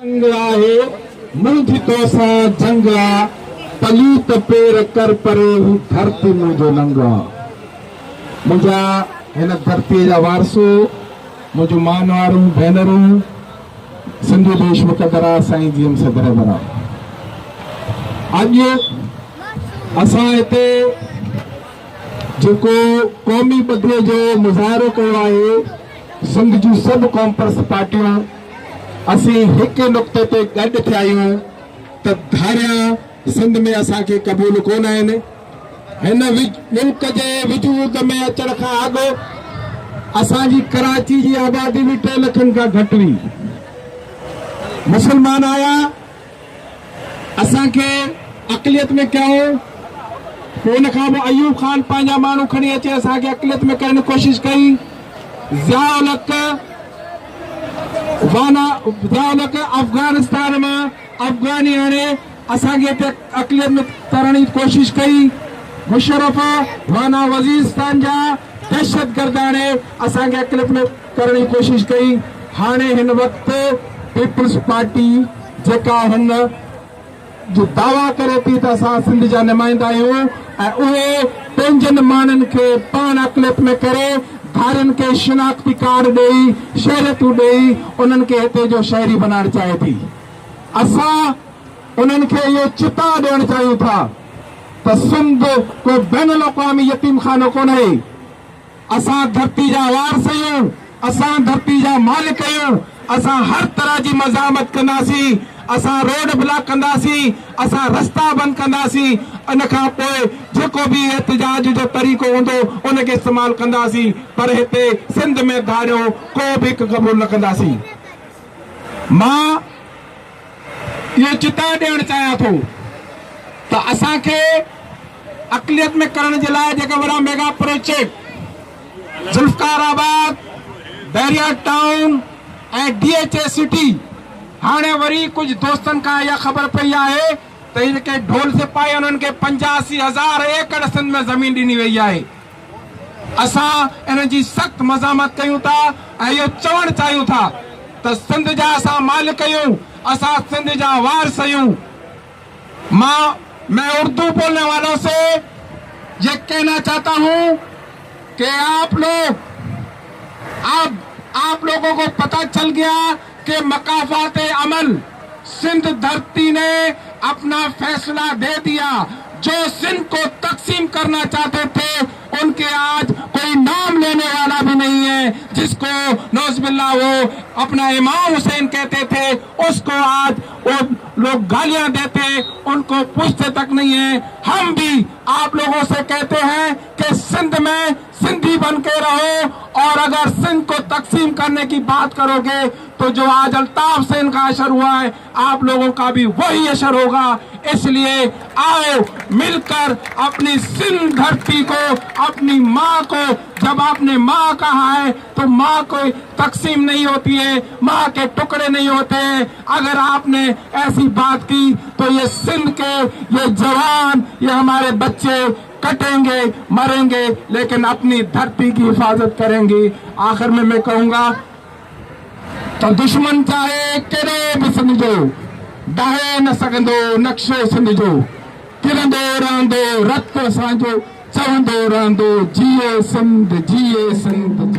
जंग आहे मुंहिंजी तोसां जंग आहे पलीत पेर कर परे ही धरती मुंहिंजो नंग आहे। मुंहिंजा हिन धरतीअ जा वारसो मुंहिंजो मान वारूं भेनरूं सिंधी देश मुक़दरा साईं जी सदर बरा अॼु असां हिते जेको क़ौमी ॿधे जो मुज़ाहिरो कयो आहे सिंध जूं सभु कॉम्पर्स पार्टियूं असीं हिकु नुक़्ते ते गॾु थिया आहियूं त धारियां सिंध में असांखे क़बूल कोन आहिनि। हिन मुल्क जे वजूद में अचण खां अॻु असांजी कराची जी आबादी बि 3 लखनि खां घटि हुई। मुसलमान आया असांखे अक़लियत में कयूं, पोइ उन खां पोइ अयूब खान पंहिंजा माण्हू खणी अचे असांखे अक़लियत में करण जी कोशिशि कई। अफगानिस्तान में अफगानी आणे असांखे हिते अक़लियत में करण जी कोशिशि कई। मुशर्रफ वाना वज़ीरिस्तान जा दहशतगर्द आणे असांखे अक़लियत में करण जी कोशिशि कई। हाणे हिन वक़्तु पीपल्स पार्टी जेका हिन जो दावा करे थी त असां सिंध जा नुमाइंदा आहियूं ऐं उहे पंहिंजनि माण्हुनि खे पाण अक़लियत में करे धारियुनि खे शिनाख्ती कार्ड ॾेई शहरियतूं ॾेई उन्हनि खे हिते जो शहरी बनाइण चाहे थी। असां उन्हनि खे इहो चिता ॾियणु चाहियूं था त सिंध को बैन अक़वामी यतीम खानो कोन्हे। असां धरती जा वारस आहियूं, असां धरती जा मालिक आहियूं। असां हर तरह जी मज़ामत कंदासीं, असां रोड ब्लॉक कंदासीं, असां रस्ता बंदि कंदासीं। इन खां पोइ जेको बि एहतजाज जो तरीक़ो हूंदो उनखे इस्तेमालु कंदासीं, पर हिते सिंध में धारियो को बि क़बूल न कंदासीं। मां इहो चिता ॾियणु चाहियां थो त असांखे अक़लियत में करण जे लाइ जेका वॾा mega project Zulfiqar, Bahria town ऐं DHA सिटी, हाणे वरी कुछ दोस्तन का यह खबर पई आहे त इनके ढोल से पाए उन्हनि खे 85,000 एकड़ सिंध में ज़मीन ॾिनी वई आहे। असां इन जी सख़्त मज़ामत कयूं था ऐं इहो चवणु चाहियूं था त सिंध जा असां मालिक आहियूं, असां सिंध जा वारस आहियूं। मैं उर्दू बोलने वालों से ये कहना चाहता हूं कि आप लोगों को पता चल गया कि मकाफात अमल सिंध धरती ने अपना फैसला दे दिया। जो सिंध को तकसीम करना चाहते थे उनके आज कोई नाम लेने वाला भी नहीं है। जिसको नौज़बिल्लाह वो अपना इमाम हुसैन कहते थे उसको आज वो लोग गालियां देते, उनको पूछते तक नहीं है। हम भी आप लोगों से कहते हैं कि सिंध में सिंधी बन के रहो, और अगर सिंध को तकसीम करने की बात करोगे तो जो आज अल्ताफ से इनका असर हुआ है आप लोगों का भी वही असर होगा। इसलिए आओ मिलकर अपनी सिंध धरती को, अपनी माँ को, जब आपने माँ कहा है तो माँ को तकसीम नहीं होती है, माँ के टुकड़े नहीं होते हैं। अगर आपने ऐसी बात की तो ये सिंध के ये जवान, ये हमारे बच्चे कटेंगे, मरेंगे, लेकिन अपनी धरती की हिफाजत करेंगे। आखिर में मैं कहूंगा तो दुश्मन चाहे केड़े भी सिंध जो डाहे न सघंदो नक्शो सिंध जो। किरंदो रहंदो रत असांजो, चवंदो रहंदो जिए सिंध, जिए सिंध।